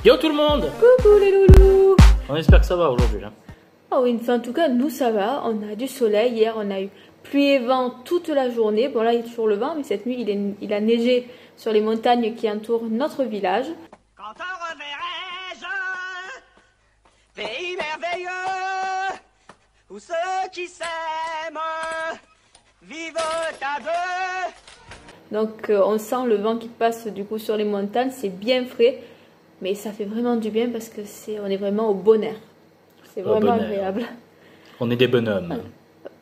Yo tout le monde! Coucou les loulous! On espère que ça va aujourd'hui. Hein. Oh oui, enfin, en tout cas, nous ça va. On a du soleil. Hier, on a eu pluie et vent toute la journée. Bon, là, il y a toujours le vent, mais cette nuit, il a neigé sur les montagnes qui entourent notre village. Quand on reverrai-je pays merveilleux où ceux qui s'aiment vivent à deux. Donc, on sent le vent qui passe du coup sur les montagnes. C'est bien frais, mais ça fait vraiment du bien parce que on est vraiment au bon air. C'est vraiment agréable. On est des bonhommes.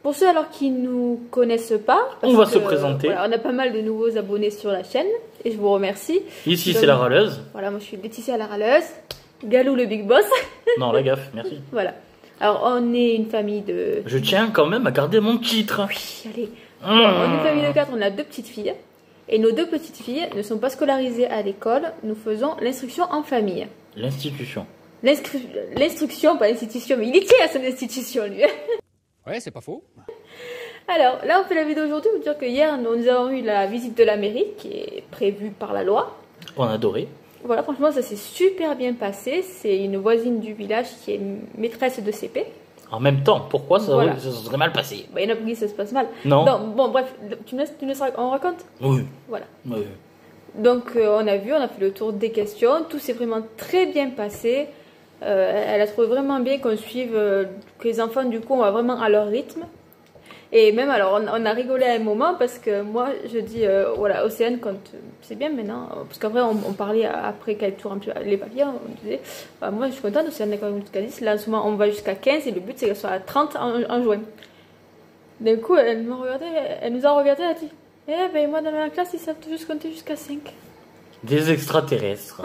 Pour ceux alors qui ne nous connaissent pas, on va se présenter. Voilà, on a pas mal de nouveaux abonnés sur la chaîne et je vous remercie. Ici c'est la râleuse. Voilà, moi je suis Laetitia la râleuse, Galou le big boss. Non, la gaffe, merci. Voilà. Alors on est une famille de... Je tiens quand même à garder mon titre. Oui, allez. On est une famille de 4, on a 2 petites filles. Et nos 2 petites filles ne sont pas scolarisées à l'école. Nous faisons l'instruction en famille. L'institution. L'instruction, pas l'institution, mais il est qui à son institution lui? Ouais, c'est pas faux. Alors là, on fait la vidéo aujourd'hui pour dire que hier, nous avons eu la visite de la mairie qui est prévue par la loi. On a adoré. Voilà, franchement, ça s'est super bien passé. C'est une voisine du village qui est maîtresse de CP. En même temps, pourquoi ça, voilà. Ça serait mal passé? Bah, il y en a pour qui ça se passe mal. Non. Bon, bref, tu me laisses on raconte? Oui. Voilà. Oui. Donc, on a fait le tour des questions. Tout s'est vraiment très bien passé. Elle a trouvé vraiment bien qu'on suive, que les enfants, du coup, on va vraiment à leur rythme. Et même, alors, on a rigolé à un moment parce que moi, je dis, voilà, Océane, quand c'est bien maintenant, parce qu'après, on parlait après qu'elle tourne les papiers, on disait, bah, moi, je suis contente, Océane est quand même jusqu'à 10. Là, en ce moment, on va jusqu'à 15 et le but, c'est qu'elle soit à 30 en juin. D'un coup, elle nous a regardé, elle a dit, eh ben, moi, dans ma classe, ils savent juste compter jusqu'à 5. Des extraterrestres.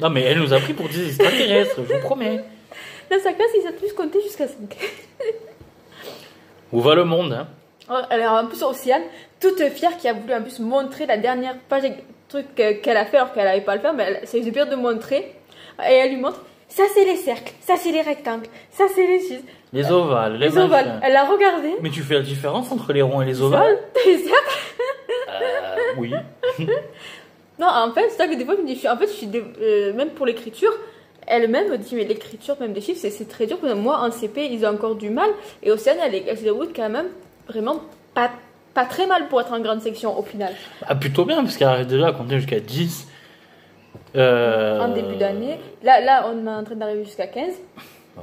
Non, mais elle nous a pris pour des extraterrestres, je vous promets. Dans sa classe, ils savent juste compter jusqu'à 5. Où va le monde, hein? Alors, en plus, Océane, toute fière, qui a voulu en plus montrer la dernière page truc qu'elle a fait alors qu'elle n'avait pas à le faire, mais ça lui fait plaisir de montrer. Et elle lui montre, ça c'est les cercles, ça c'est les rectangles, ça c'est les X. Les ovales, les ovales. Elle a regardé. Mais tu fais la différence entre les ronds et les ovales? Les cercles. Oui. Non, en fait, c'est ça que des fois, je me dis, en fait, même pour l'écriture, elle-même me dit, mais l'écriture, même des chiffres, c'est très dur. Moi, en CP, ils ont encore du mal. Et Océane, elle se débrouille quand même vraiment pas très mal pour être en grande section au final. Ah, plutôt bien, parce qu'elle arrive déjà à compter jusqu'à 10. En début d'année. Là, on est en train d'arriver jusqu'à 15. Ouais.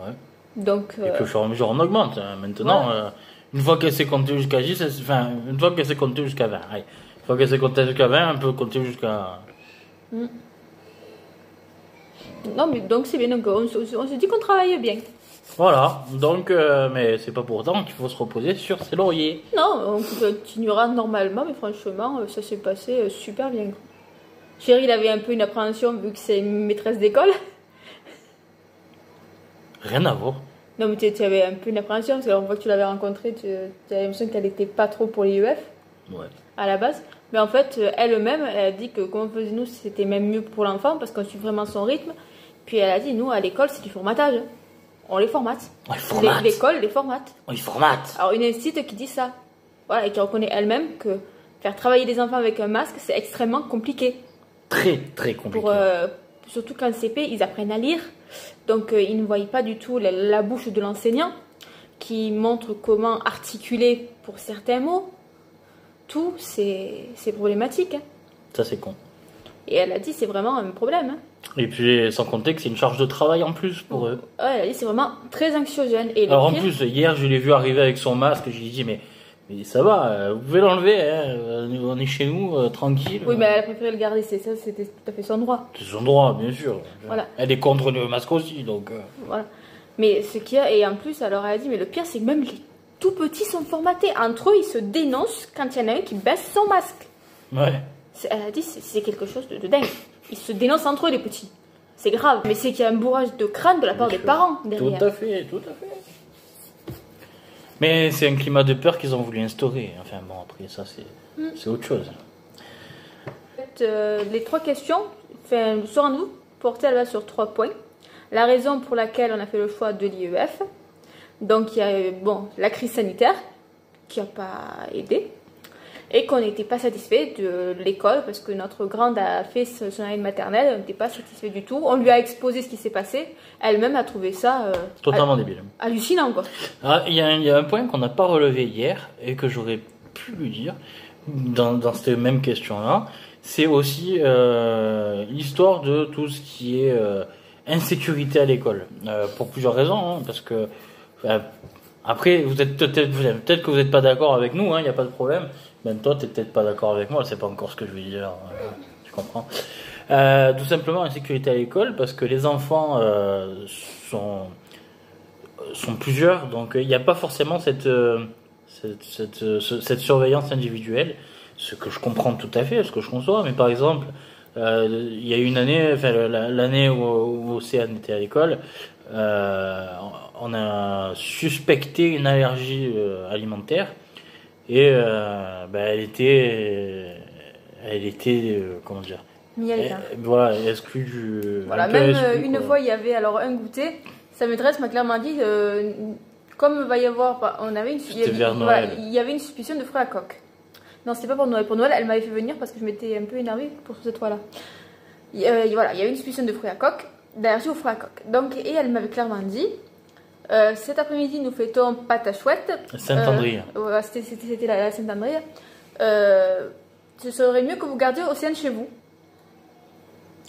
Donc, et puis au fur et à mesure, on augmente. Maintenant, voilà. Une fois qu'elle s'est comptée jusqu'à 10, enfin, une fois qu'elle s'est comptée jusqu'à 20. Allez. Une fois qu'elle s'est comptée jusqu'à 20, on peut compter jusqu'à... Non, mais donc c'est bien. Donc, on se dit qu'on travaille bien. Voilà. Donc, mais c'est pas pour autant qu'il faut se reposer sur ses lauriers. Non, on continuera normalement, mais franchement, ça s'est passé super bien. Chéri, il avait un peu une appréhension vu que c'est une maîtresse d'école. Rien à voir. Non, mais tu avais un peu une appréhension parce qu'on voit que tu l'avais rencontrée, tu avais l'impression qu'elle n'était pas trop pour les UF. Ouais. À la base. Mais en fait, elle-même, elle a dit que comme on faisait nous, c'était même mieux pour l'enfant parce qu'on suit vraiment son rythme. Puis elle a dit, nous, à l'école, c'est du formatage. On les formate. On les formate. L'école les formate. On les formate. Alors, une incite qui dit ça. Voilà, et qui reconnaît elle-même que faire travailler des enfants avec un masque, c'est extrêmement compliqué. Très, très compliqué. Surtout qu'en CP, ils apprennent à lire. Donc, ils ne voient pas du tout la bouche de l'enseignant qui montre comment articuler pour certains mots. Tout, c'est problématique. Hein. Ça, c'est con. Et elle a dit, c'est vraiment un problème. Hein. Et puis, sans compter que c'est une charge de travail en plus pour eux. Ouais, elle a dit, c'est vraiment très anxiogène. Et alors, en plus, hier, je l'ai vu arriver avec son masque. Je lui ai dit, mais ça va, vous pouvez l'enlever. Hein, on est chez nous, tranquille. Oui, mais elle a préféré le garder. C'était tout à fait son droit. C'est son droit, bien sûr. Voilà. Elle est contre le masque aussi, donc... Voilà. Mais ce qu'il y a, et en plus, alors elle a dit, mais le pire, c'est que même les tout petits sont formatés. Entre eux, ils se dénoncent quand il y en a un qui baisse son masque. Ouais. Elle a dit, c'est quelque chose de dingue. Ils se dénoncent entre eux, les petits. C'est grave. Mais c'est qu'il y a un bourrage de crâne de la part des parents derrière. Tout à fait, tout à fait. Mais c'est un climat de peur qu'ils ont voulu instaurer. Enfin bon, après ça, c'est autre chose. En fait, les 3 questions, selon nous, portées elle va sur 3 points. La raison pour laquelle on a fait le choix de l'IEF. Donc il y a la crise sanitaire qui n'a pas aidé. et qu'on n'était pas satisfait de l'école parce que notre grande a fait son année de maternelle, on n'était pas satisfait du tout. On lui a exposé ce qui s'est passé, elle-même a trouvé ça totalement débile. Hallucinant quoi. Ah, il y a un point qu'on n'a pas relevé hier et que j'aurais pu lui dire dans cette même question-là, c'est aussi l'histoire de tout ce qui est insécurité à l'école, pour plusieurs raisons, hein, parce que après vous êtes peut-être que vous n'êtes pas d'accord avec nous, il n'y a pas de problème. Même toi, tu n'es peut-être pas d'accord avec moi, c'est pas encore ce que je veux dire, tu comprends. Tout simplement insécurité à l'école parce que les enfants sont plusieurs, donc il n'y a pas forcément cette surveillance individuelle, ce que je comprends tout à fait, ce que je conçois, mais par exemple, il y a une année, enfin l'année où Océane était à l'école, on a suspecté une allergie alimentaire et elle était comment dire, voilà, exclue du. Voilà, même exclue, une fois il y avait alors un goûter, sa maîtresse m'a clairement dit comme il va y avoir, on avait il y avait une suspicion de fruits à coque. Non, c'était pas pour Noël. Pour Noël, elle m'avait fait venir parce que je m'étais un peu énervée pour cette fois-là. Voilà, il y avait une suspicion de fruits à coque, d'allergie aux fruits à coque. Donc, et elle m'avait clairement dit cet après-midi, nous fêtons pâte à chouette. Saint-André. C'était la Saint-André. Ce serait mieux que vous gardiez Océane chez vous.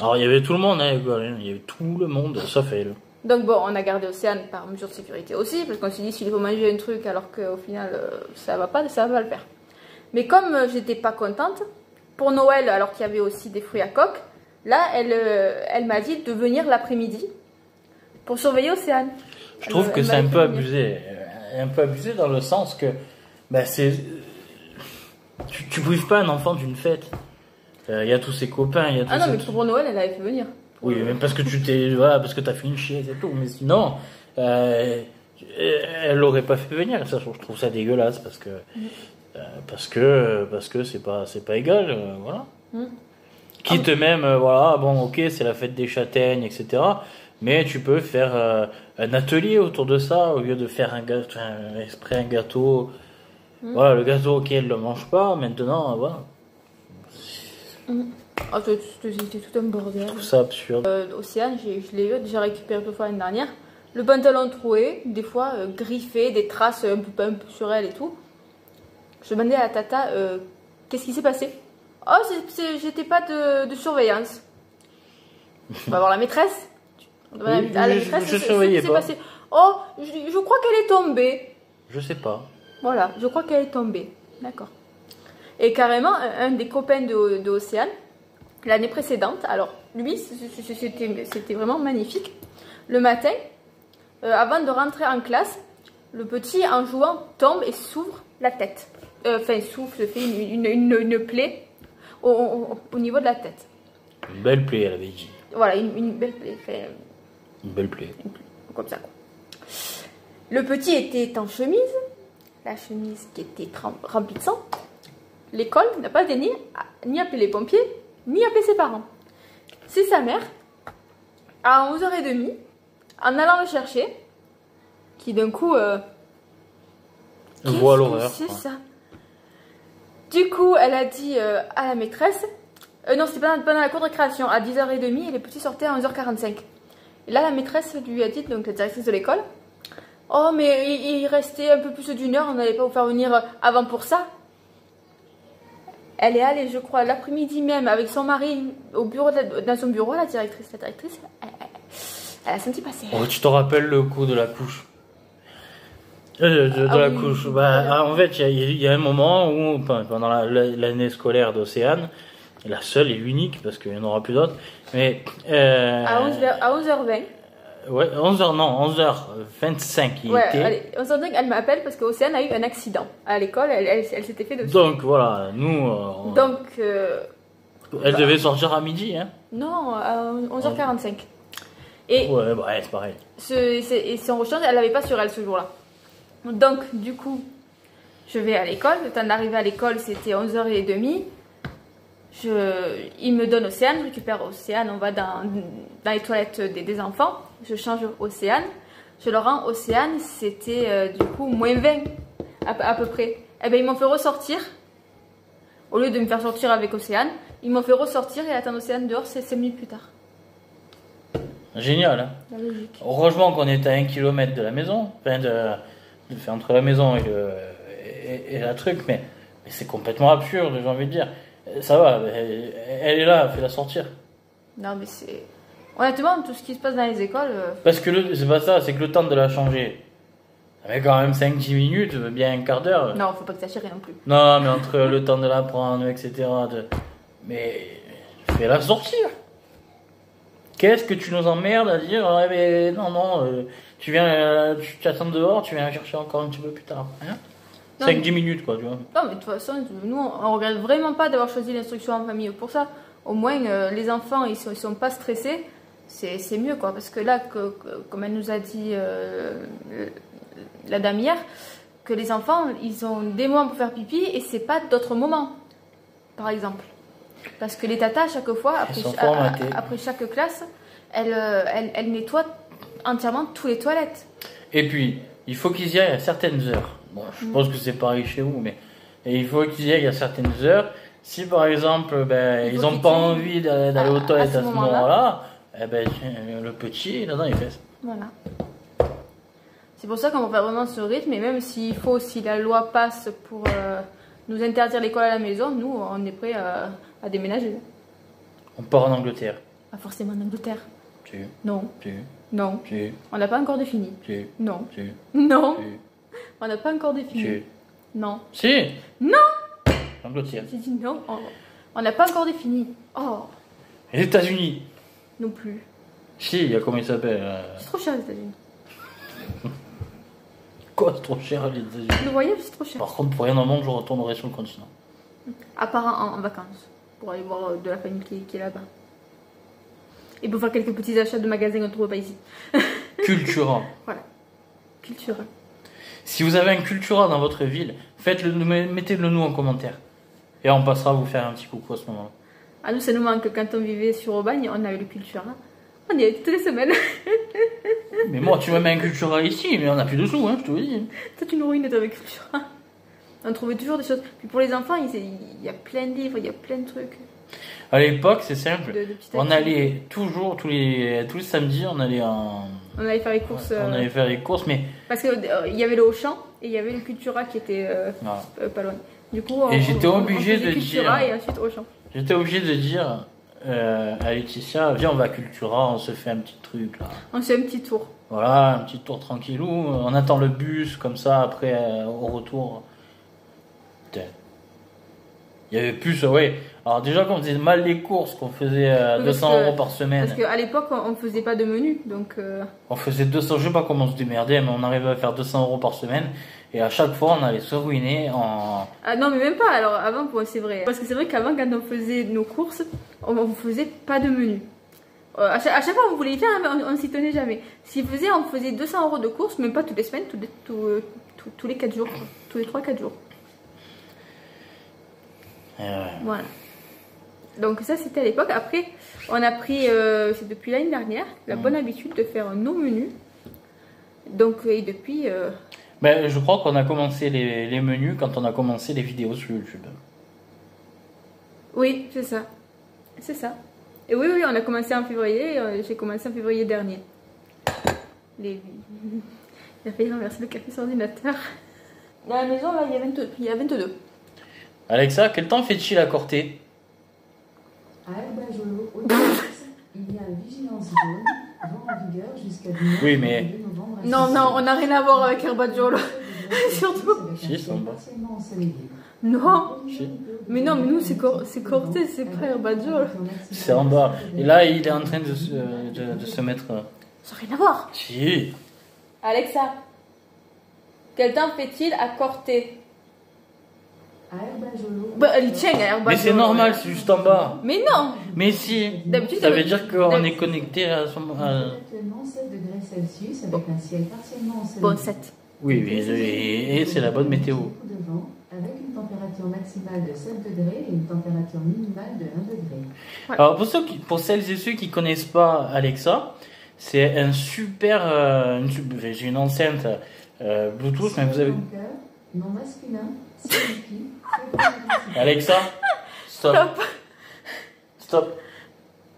Alors, il y avait tout le monde, hein, il y avait tout le monde, sauf elle. Donc bon, on a gardé Océane par mesure de sécurité aussi, parce qu'on s'est dit s'il faut manger un truc alors qu'au final ça va pas le faire. Mais comme j'étais pas contente, pour Noël, alors qu'il y avait aussi des fruits à coque, là elle m'a dit de venir l'après-midi pour surveiller Océane. Je trouve que c'est un peu abusé. Un peu abusé dans le sens que tu prives pas un enfant d'une fête. Il y a tous ses copains, il y a tous non, mais pour Noël, elle avait fait venir. Oui, mais parce que parce que t'as fait une chienne et tout. Mais sinon, elle l'aurait pas fait venir. Ça, je trouve ça dégueulasse parce que c'est pas égal, voilà. Quitte même, voilà, bon, ok, c'est la fête des châtaignes, etc. Mais tu peux faire un atelier autour de ça au lieu de faire un gâteau. Voilà, le gâteau, ok, elle le mange pas. Maintenant, voilà. C'était tout un bordel. Je trouve ça absurde. Océane, je l'ai eu déjà récupéré deux fois l'année dernière. Le pantalon troué, des fois griffé, des traces un peu sur elle et tout. Je demandais à la tata qu'est-ce qui s'est passé. Oh, j'étais pas de surveillance. On va voir la maîtresse. La maîtresse, je surveillais pas. Passé. Oh, je crois qu'elle est tombée. Je sais pas. Voilà, je crois qu'elle est tombée. D'accord. Et carrément, un des copains de Océane, l'année précédente, alors lui, c'était vraiment magnifique. Le matin, avant de rentrer en classe, le petit, en jouant, tombe et s'ouvre la tête. Enfin, se fait une plaie au niveau de la tête. Une belle plaie, elle avait dit. Voilà, une belle plaie. Une belle plaie. Comme ça, quoi. Le petit était en chemise, la chemise qui était remplie de sang. L'école n'a pas daigné ni appeler les pompiers, ni appeler ses parents. C'est sa mère, à 11h30, en allant le chercher, qui d'un coup... voit l'horreur. C'est ça. Du coup, elle a dit à la maîtresse... non, c'était pendant la cour de récréation, à 10h30, et les petits sortaient à 11h45. Et là, la maîtresse lui a dit, donc la directrice de l'école, « Oh, mais il restait un peu plus d'une heure, on n'allait pas vous faire venir avant pour ça. » Elle est allée, je crois, l'après-midi même, avec son mari, au bureau dans son bureau, la directrice, elle a senti passer. Oh, tu te rappelles le coup de la couche la couche. En fait, il y a un moment où, pendant l'année scolaire d'Océane, la seule et l'unique, parce qu'il n'y en aura plus d'autres, mais... à 11h20. Ouais, 11h25 il était. Allez, 11h05, elle m'appelle parce qu'Océane a eu un accident à l'école, elle s'était fait dessus. Donc voilà, nous... elle devait sortir à midi, hein. Non, à 11h45. Et ouais, c'est pareil. Et son rechange, elle l'avait pas sur elle ce jour-là. Donc, du coup, je vais à l'école. Le temps d'arriver à l'école, c'était 11h30. Il me donne Océane, je récupère Océane, on va dans les toilettes des enfants. Je change Océane. Je leur rends Océane, c'était du coup moins 20 à peu près. Eh bien, ils m'ont fait ressortir Au lieu de me faire sortir avec Océane, ils m'ont fait ressortir et attendre Océane dehors, c'est 5 minutes plus tard. Génial, hein. La logique. Heureusement qu'on est à 1 kilomètre de la maison, enfin entre la maison et la truc, mais c'est complètement absurde, j'ai envie de dire. Ça va, elle est là, fais-la sortir. Non, mais c'est. Honnêtement, tout ce qui se passe dans les écoles. Parce que c'est pas ça, c'est que le temps de la changer, ça met quand même 5-10 minutes, bien un quart d'heure. Non, faut pas exagérer non plus. Non, mais entre le temps de la prendre, etc. Mais fais-la sortir. Qu'est-ce que tu nous emmerdes à dire ouais, mais non, tu viens, tu attends dehors, tu viens chercher encore un petit peu plus tard. Hein 5-10 minutes, quoi, tu vois. Non, mais de toute façon, nous, on regrette vraiment pas d'avoir choisi l'instruction en famille pour ça. Au moins, les enfants, ils sont pas stressés. C'est mieux, quoi. Parce que là, comme elle nous a dit la dame hier, que les enfants, ils ont des moments pour faire pipi et c'est pas d'autres moments, par exemple. Parce que les tatas, à chaque fois, après chaque classe, elles nettoient entièrement toutes les toilettes. Et puis, il faut qu'ils y aillent à certaines heures. Bon, je pense que c'est pareil chez vous, mais il faut qu'ils y aillent à certaines heures. Si par exemple, ils n'ont pas envie d'aller aux toilettes à ce moment-là, le petit, là-dedans, il fait. Voilà. C'est pour ça qu'on va faire vraiment ce rythme, et même s'il faut, si la loi passe pour nous interdire l'école à la maison, nous, on est prêts à déménager. On part en Angleterre. Pas forcément en Angleterre. Non. Non. On n'a pas encore défini. Non. Non. On n'a pas encore défini. Non. Si. Non. Angleterre. J'ai dit non. On n'a pas encore défini. Oh. Les États-Unis. Non plus. Si, il y a comment il s'appelle C'est trop cher les États-Unis. Quoi, c'est trop cher les États-Unis? Le voyage, c'est trop cher. Par contre, pour rien au monde, je retournerai sur le continent. À part en vacances. Pour aller voir de la famille qui est là-bas. Et pour faire quelques petits achats de magasins qu'on ne trouve pas ici. Cultura. Voilà. Cultura. Si vous avez un Cultura dans votre ville, mettez-le nous en commentaire. Et on passera à vous faire un petit coucou à ce moment-là. À nous, ça nous manque. Quand on vivait sur Aubagne, on avait le Cultura. On y allait toutes les semaines. Mais moi, tu me mets un Cultura ici, mais on n'a plus de sous, hein, je te le dis. Toi, tu nous ruines avec Cultura. On trouvait toujours des choses. Puis pour les enfants, il y a plein de livres, il y a plein de trucs. À l'époque, c'est simple. On allait toujours, tous les samedis, on allait faire les courses. On allait faire les courses, mais. Parce qu'il y avait le Auchan et il y avait le Cultura qui était pas loin. Du coup, j'étais obligé de Cultura et ensuite Auchan. J'étais obligé de dire à Laetitia, viens, on va à Cultura, on se fait un petit truc là. On se fait un petit tour. Voilà, un petit tour tranquillou. On attend le bus, comme ça, après, au retour. Il y avait plus, ouais. Alors déjà qu'on faisait mal les courses, qu'on faisait 200 € par semaine. Parce qu'à l'époque, on ne faisait pas de menu, donc... On faisait 200, je sais pas comment on se démerdait, mais on arrivait à faire 200 € par semaine. Et à chaque fois, on allait se ruiner en... Ah non, mais même pas. Alors avant, c'est vrai. Parce que c'est vrai qu'avant, quand on faisait nos courses, on ne faisait pas de menu. À chaque fois, on voulait y faire, mais on ne s'y tenait jamais. On faisait 200 € de courses, même pas toutes les semaines, tous les 4 jours. Tous les 3-4 jours. Voilà. Donc ça c'était à l'époque. Après on a pris, c'est depuis l'année dernière, la bonne habitude de faire nos menus. Donc et depuis... je crois qu'on a commencé les menus quand on a commencé les vidéos sur YouTube. Oui, c'est ça. C'est ça. Et oui, on a commencé en février, j'ai commencé en février dernier. Il a failli renverser le café sur l'ordinateur. Dans la maison là il y a 22. Alexa, quel temps fait-il à Corté? À Herbajolo, au il y a une vigilance jaune, vent en vigueur jusqu'à dimanche. Oui, mais... Non, on n'a rien à voir avec Herbajolo. Surtout. Si, c'est en bas. Non. Si. Mais non, mais nous, c'est Corté, c'est pas Herbajolo. C'est en bas. Et là, il est en train de se mettre... Ça n'a rien à voir. Si. Alexa, quel temps fait-il à Corté? À Herbajolo. Elle tient à Herbajolo. Mais c'est normal, c'est juste en bas. Mais non. Mais si. D'habitude, ça veut dire qu'on est connecté à son... Actuellement 7 degrés Celsius avec un ciel partiellement ensoleillé. Bon, 7. Oui, et c'est la bonne météo. De vent, avec une température maximale de 7 degrés et une température minimale de 1 degré. Ouais. Alors pour celles et ceux qui connaissent pas Alexa, c'est un super... j'ai une enceinte Bluetooth, mais vous avez... nom masculin, signifie prénom principal. Alexa, stop. Stop. Stop.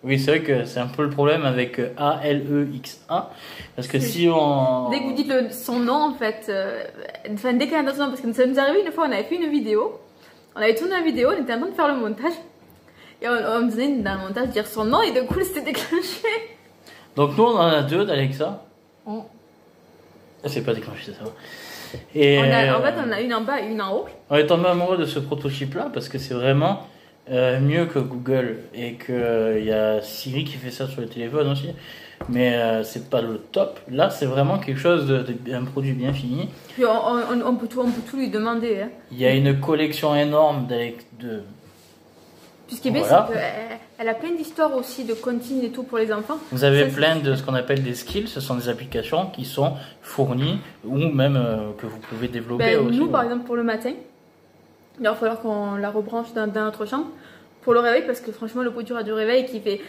Oui, c'est vrai que c'est un peu le problème avec Alexa. Parce que si on. Dès que vous dites son nom, en fait, enfin, dès qu'il y a un nom, parce que ça nous est arrivé une fois, on avait fait une vidéo. On avait tourné la vidéo, on était en train de faire le montage. Et on me disait dans le montage dire son nom, et de coup, c'était déclenché. Donc, nous, on en a deux d'Alexa. Oh. C'est pas déclenché, ça va. Et En fait, on a une en bas et une en haut. on est tombé amoureux de ce prototype-là parce que c'est vraiment mieux que Google et qu'il y a Siri qui fait ça sur le téléphone aussi. Mais c'est pas le top. Là, c'est vraiment quelque chose un produit bien fini. Puis on peut tout lui demander. Hein. Il y a une collection énorme de. Puis ce qui est bien, Voilà. c'est qu'elle a plein d'histoires aussi, de comptines et tout pour les enfants. Vous avez Ça, c'est plein de super. ce qu'on appelle des skills. Ce sont des applications qui sont fournies ou même que vous pouvez développer Ben, aussi. nous, par exemple, pour le matin, il va falloir qu'on la rebranche dans notre chambre pour le réveil, parce que franchement, le bruit du réveil qui fait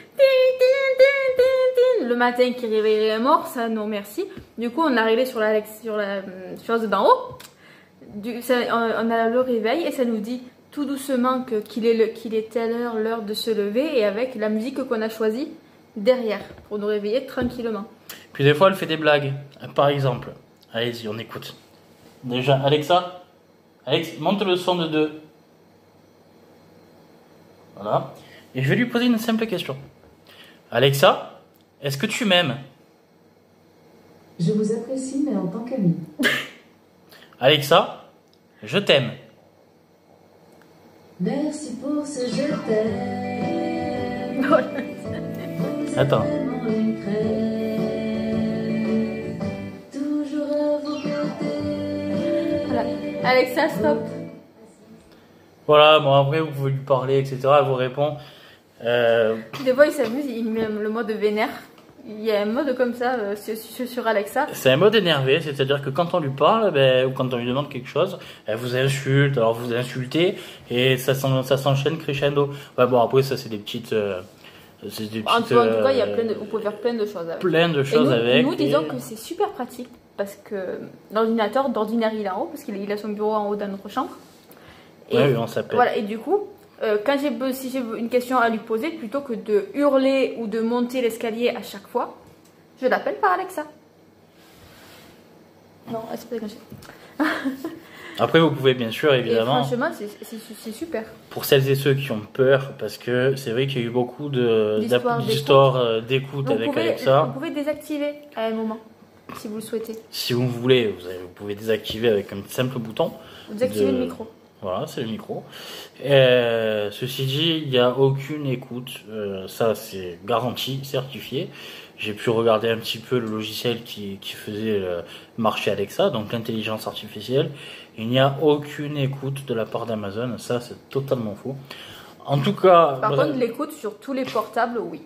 le matin qui réveillerait un mort, ça non merci. Du coup, on a réglé sur la chose d'en haut. On a le réveil et ça nous dit tout doucement qu'il est telle heure, l'heure de se lever, et avec la musique qu'on a choisie derrière pour nous réveiller tranquillement. Puis des fois, elle fait des blagues. Par exemple, allez-y, on écoute. Déjà, Alexa, monte le son de 2. Voilà. Et je vais lui poser une simple question. Alexa, est-ce que tu m'aimes? Je vous apprécie, mais en tant qu'ami. Alexa, je t'aime. Merci pour ce je t'aime. Attends. Vraiment une crème. Toujours à vos côtés. Voilà. Alexa, stop. Voilà, bon après vous pouvez lui parler, etc. Elle vous répond. Des fois, il s'amuse, il met le mode vénère. Il y a un mode comme ça sur Alexa. C'est un mode énervé, c'est-à-dire que quand on lui parle, ou quand on lui demande quelque chose, elle vous insulte, alors vous insultez, et ça s'enchaîne crescendo. Ouais, bon après ça c'est des petites... En tout cas, il y a vous pouvez faire plein de choses avec. Plein de choses avec. Nous disons que c'est super pratique, parce que l'ordinateur, d'ordinaire, il est en haut, parce qu'il a son bureau en haut dans notre chambre. Et, oui, on s'appelle. Voilà, et du coup, si j'ai une question à lui poser, plutôt que de hurler ou de monter l'escalier à chaque fois, je l'appelle par Alexa. Non, elle s'est pas déclenchée. Après, vous pouvez bien sûr, Et évidemment, franchement, c'est super. pour celles et ceux qui ont peur, parce que c'est vrai qu'il y a eu beaucoup d'histoires d'écoute avec Alexa. Vous pouvez désactiver à un moment, si vous le souhaitez. Si vous voulez, vous pouvez désactiver avec un simple bouton. Vous désactivez le micro. Voilà, c'est le micro. Ceci dit, il n'y a aucune écoute. Ça, c'est garanti, certifié. J'ai pu regarder un petit peu le logiciel qui faisait marcher Alexa, donc l'intelligence artificielle. Il n'y a aucune écoute de la part d'Amazon. Ça, c'est totalement faux. En tout cas... Par contre, l'écoute sur tous les portables, oui.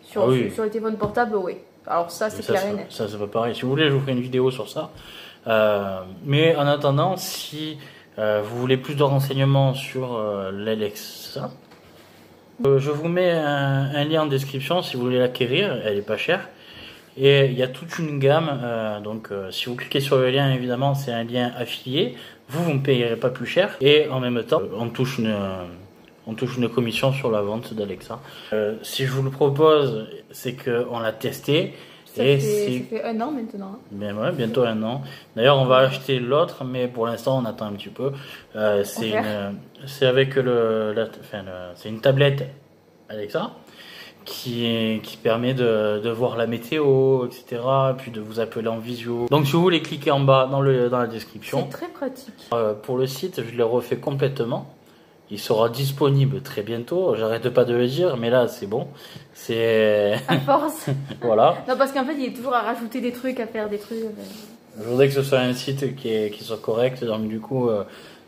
Sur les téléphones portables, oui. Alors ça, c'est clair et net. Ça, c'est pas pareil. Si vous voulez, je vous ferai une vidéo sur ça. Mais en attendant, si... vous voulez plus de renseignements sur l'Alexa, je vous mets un lien en description si vous voulez l'acquérir, elle est pas chère. Et il y a toute une gamme, donc si vous cliquez sur le lien, évidemment c'est un lien affilié, vous ne payerez pas plus cher. Et en même temps, on touche une commission sur la vente d'Alexa. Si je vous le propose, c'est qu'on l'a testé. Ça fait 1 an maintenant. Ben ouais, bientôt 1 an. D'ailleurs, on va acheter l'autre, mais pour l'instant, on attend un petit peu. C'est avec c'est une tablette Alexa qui permet de voir la météo, etc. Puis de vous appeler en visio. Donc, si vous voulez cliquer en bas dans la description. C'est très pratique. Pour le site, je l'ai refait complètement. Il sera disponible très bientôt. J'arrête pas de le dire, mais là, c'est bon. C'est... À force. Voilà. Non, parce qu'en fait, il est toujours à rajouter des trucs, à faire des trucs. Je voudrais que ce soit un site qui soit correct. Donc, du coup,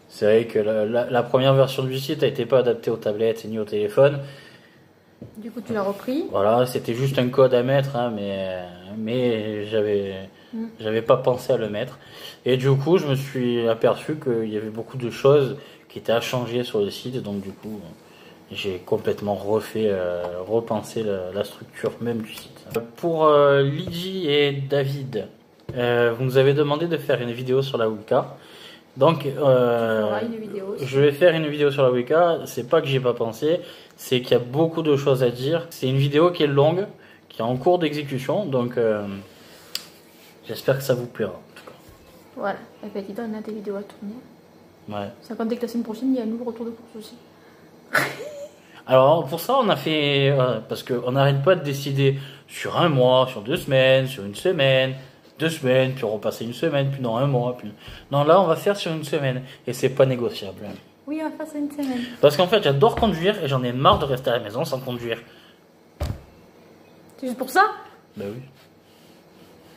c'est vrai que la première version du site n'était pas adaptée aux tablettes ni au téléphone. Du coup, tu l'as repris. Voilà, c'était juste un code à mettre, hein, mais j'avais pas pensé à le mettre. Et du coup, je me suis aperçu qu'il y avait beaucoup de choses qui étaient à changer sur le site. Donc, du coup, j'ai complètement repensé la structure même du site. Pour Lydie et David, vous nous avez demandé de faire une vidéo sur la Wicca. Donc, une vidéo aussi. je vais faire une vidéo sur la Wicca. C'est pas que j'y ai pas pensé, c'est qu'il y a beaucoup de choses à dire. C'est une vidéo qui est longue, qui est en cours d'exécution, donc j'espère que ça vous plaira. En tout cas. Voilà, et ben dis donc, on a des vidéos à tourner. Ouais. Ça compte que la semaine prochaine, il y a un nouveau retour de course aussi. Alors pour ça, on a fait parce qu'on n'arrête pas de décider sur un mois, sur 2 semaines, sur une semaine, 2 semaines, puis on repasser une semaine, puis dans un mois, puis non là on va faire sur une semaine et c'est pas négociable. Oui, on va faire ça une semaine. Parce qu'en fait j'adore conduire et j'en ai marre de rester à la maison sans conduire. C'est juste pour ça? Bah oui.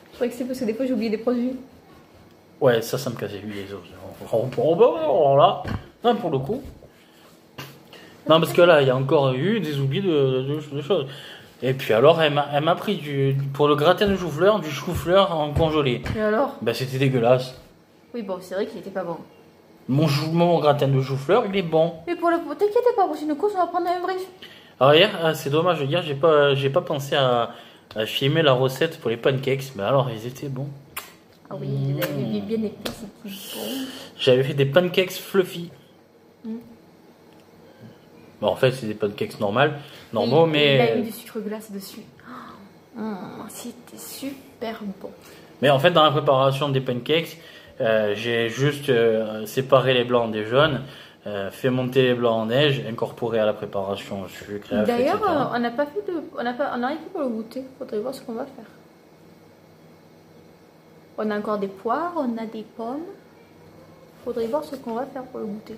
Je croyais que c'est parce que des fois j'ai oublié des produits. Ouais, ça me cassait les os. Là, non, pour le coup. Non, parce que là, il y a encore eu des oublis de choses. Et puis alors, elle m'a pris pour le gratin de chou-fleur, du chou-fleur en congelé. Et alors? Bah, c'était dégueulasse. Oui, bon, c'est vrai qu'il était pas bon. Mon gratin de chou-fleur, il est bon. Mais t'inquiète pas, pour une course, on va prendre un vrai. Alors hier, c'est dommage, hier, j'ai pas pensé à filmer la recette pour les pancakes, mais alors, ils étaient bons. Ah oui, il avait bien épais, c'était bon. J'avais fait des pancakes fluffy. Bon, en fait, c'est des pancakes normaux, mais... Il a mis du sucre glace dessus. C'était super bon. Mais en fait, dans la préparation des pancakes, j'ai juste séparé les blancs des jaunes, fait monter les blancs en neige, incorporé à la préparation sucre. D'ailleurs, on n'a pas fait on n'a rien fait pour le goûter. Faudrait voir ce qu'on va faire. On a encore des poires, on a des pommes. Faudrait voir ce qu'on va faire pour le goûter.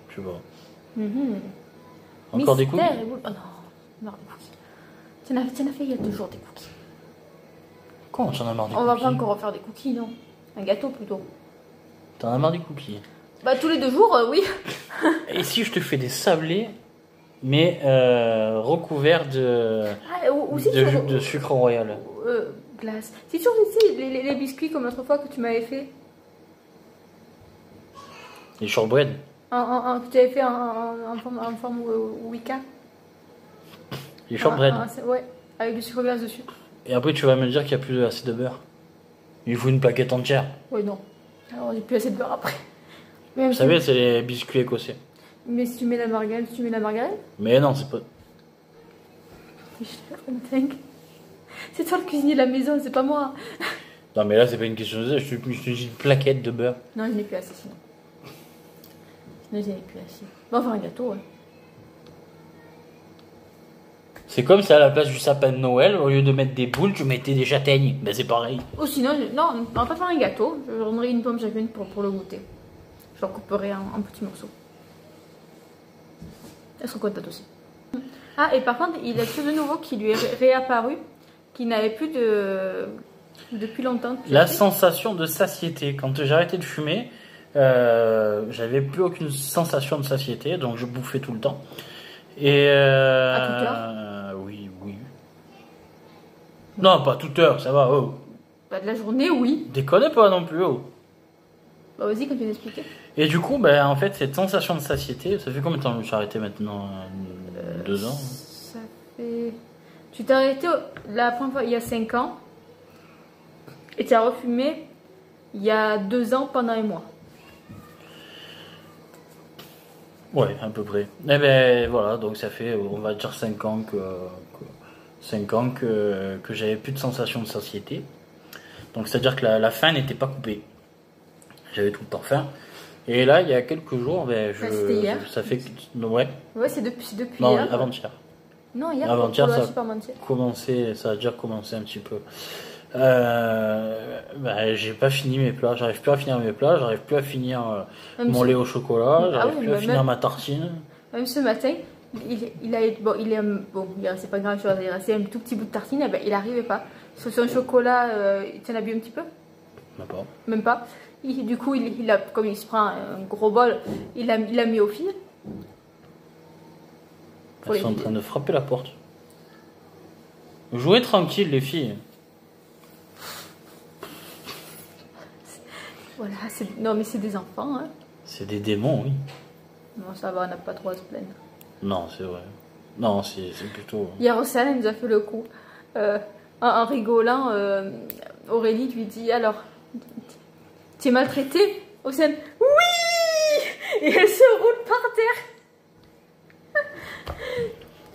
Je sais pas. Encore des cookies? Oh non, marre des cookies. Tu en as fait il y a 2 jours des cookies. Comment t'en as marre des On cookies? va pas encore refaire des cookies, non. Un gâteau plutôt. T'en as marre des cookies? Bah tous les 2 jours, oui. Et si je te fais des sablés, mais recouverts de sucre royal? Glace. C'est sûr, tu sais, les biscuits comme l'autre fois que tu m'avais fait. Les shortbread? Que tu avais fait en forme Wicca. Les shortbread? Ouais, avec du sucre glace dessus. Et après tu vas me dire qu'il n'y a plus assez de beurre. Il faut une plaquette entière. Oui, non. Alors il n'y a plus assez de beurre après. Même Vous savez, c'est les biscuits écossais. Mais si tu mets la margarine, Mais non, c'est pas... C'est toi le cuisinier de la maison, c'est pas moi. Non mais là c'est pas une question de ça, je te dis une plaquette de beurre. Non, je n'ai plus assez sinon. Sinon, je n'ai plus assez. Bon, enfin un gâteau, ouais. C'est comme si à la place du sapin de Noël, au lieu de mettre des boules, tu mettais des châtaignes. Ben c'est pareil. Ou sinon, non, on va pas faire un gâteau. Je prendrai une pomme chacune pour le goûter. Je leur couperai en petits morceaux. Elles sont contentes aussi. Ah, et par contre, il y a quelque chose de nouveau qui lui est réapparu, qui n'avait plus depuis longtemps. La sensation de satiété. Quand j'ai arrêté de fumer, j'avais plus aucune sensation de satiété, donc je bouffais tout le temps. Et à toute heure? Oui. Non, pas toute heure, ça va. Oh. Bah, de la journée, oui. Déconne pas non plus. Oh. Bah, vas-y, continue d'expliquer. Et du coup, ben, en fait, cette sensation de satiété, ça fait combien de temps que je me suis arrêté maintenant? 2 ans. Ça fait... Tu t'es arrêté la première fois il y a 5 ans. Et tu as refumé il y a 2 ans pendant un mois. Ouais, à peu près. Et ben voilà, donc ça fait, on va dire 5 ans que j'avais plus de sensation de satiété. Donc c'est-à-dire que la faim n'était pas coupée. J'avais tout le temps faim. Et là, il y a quelques jours, ben, c'était hier. Ça fait... Ouais. Ouais, c'est depuis Non, hier. avant-hier. Non, hier, Avant-hier, ça a déjà commencé un petit peu. Ben, j'ai pas fini mes plats, j'arrive plus à finir mes plats, j'arrive plus à finir mon lait au chocolat, j'arrive plus à finir ma tartine. Même ce matin, c'est pas grand chose, il restait un tout petit bout de tartine, et ben, il arrivait pas. Sur son chocolat, il t'en a bu un petit peu? Même pas. Du coup, comme il se prend un gros bol, il l'a mis au fil. Elles sont en train de frapper la porte. Jouez tranquille, les filles. Voilà, non mais c'est des enfants. Hein. C'est des démons, oui. Non, ça va, on n'a pas trop à se plaindre. Non, c'est vrai. Non, c'est plutôt... Hier, Océane, elle nous a fait le coup. En rigolant, Aurélie lui dit, alors, Tu es maltraitée, Océane? Oui! Et elle se roule par terre.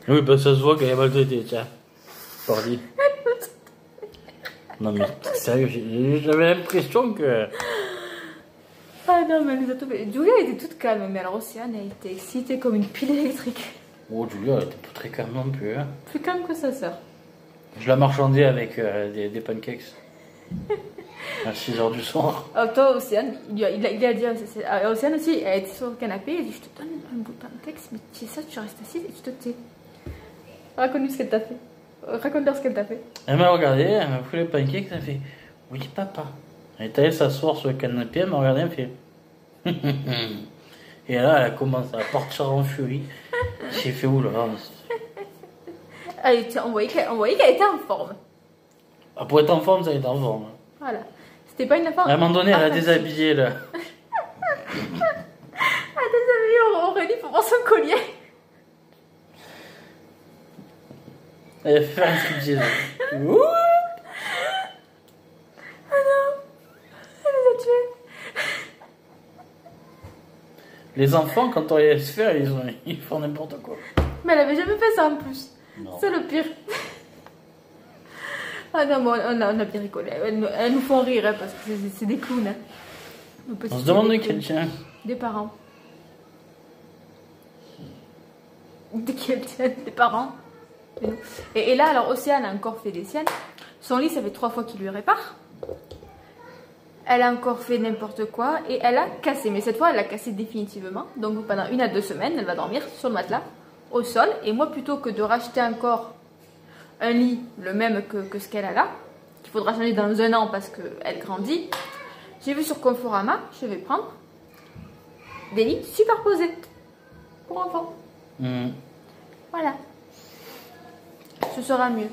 Oui, bah ça se voit qu'elle est maltraitée, tiens. Pardi. Non mais sérieux, j'avais l'impression que... Ah non, mais elle nous a tout fait. Julia était toute calme, mais alors Océane, elle était excitée comme une pile électrique. Oh, Julia, elle était pas très calme non plus. Hein. Plus calme que sa sœur. Je la marchandais avec des pancakes. À 6h du soir. Alors toi, Océane, il a dit à Océane aussi, elle était sur le canapé, elle a dit, je te donne un bout de pancakes, mais tu sais ça, tu restes assise et tu te tais. Raconte-lui ce qu'elle t'a fait. Raconte-leur ce qu'elle t'a fait. Elle m'a regardé, elle m'a pris les pancakes, elle m'a fait oui papa. Elle est allée s'asseoir sur le canapé, elle m'a regardé, elle m'a fait et là elle a commencé à partir en furie. J'ai fait oula. On voyait qu'elle était en forme. Ah, pour être en forme, ça a été en forme. Voilà. C'était pas une forme. À un moment donné, elle a déshabillé là. Elle a déshabillé Aurélie pour voir son collier. Elle a fait un striptease. Ouh. Ah non. Elle nous a tués. Les enfants, quand on les laisse faire, ils font n'importe quoi. Mais elle avait jamais fait ça en plus. C'est le pire. Ah non, bon, on a bien rigolé. Elles nous font rire hein, parce que c'est des clowns. Hein. On se demande de quel tient. Des parents. De quel tient? Des parents. Et là, alors Océane a encore fait des siennes. Son lit, ça fait 3 fois qu'il lui répare. Elle a encore fait n'importe quoi et elle a cassé. Mais cette fois, elle l'a cassé définitivement. Donc pendant 1 à 2 semaines, elle va dormir sur le matelas, au sol. Et moi, plutôt que de racheter encore un lit, le même que ce qu'elle a là, qu'il faudra changer dans 1 an parce qu'elle grandit, j'ai vu sur Conforama, je vais prendre des lits superposés pour enfants. Voilà. Ce sera mieux.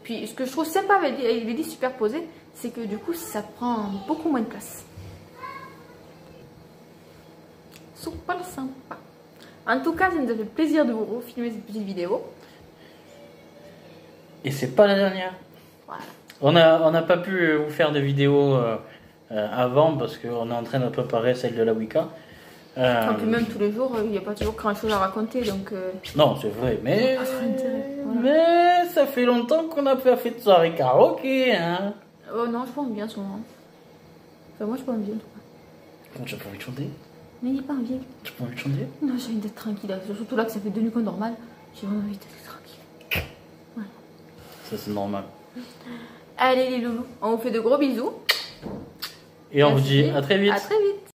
Puis ce que je trouve sympa avec les lits superposés, c'est que du coup ça prend beaucoup moins de place. Super sympa. En tout cas, ça nous a fait plaisir de vous filmer cette petite vidéo. Et c'est pas la dernière. Voilà. On n'a pas pu vous faire de vidéos avant parce qu'on est en train de préparer celle de la Wicca. Et puis même tous les jours, il n'y a pas toujours grand chose à raconter. Donc, non, c'est vrai, mais... Voilà. Mais ça fait longtemps qu'on n'a pas fait de soirée karaoké, hein. Oh non, je pense bien souvent. Enfin, moi, je pense bien. Comment tu as pas envie de chanter? Mais il n'est pas envie. Tu as pas envie de chanter? Non, j'ai envie d'être tranquille. Surtout là que ça fait 2 nuits qu'on normal. J'ai vraiment envie d'être tranquille. Voilà. Ça, c'est normal. Allez les loulous, on vous fait de gros bisous. Et on vous dit à très vite. À très vite.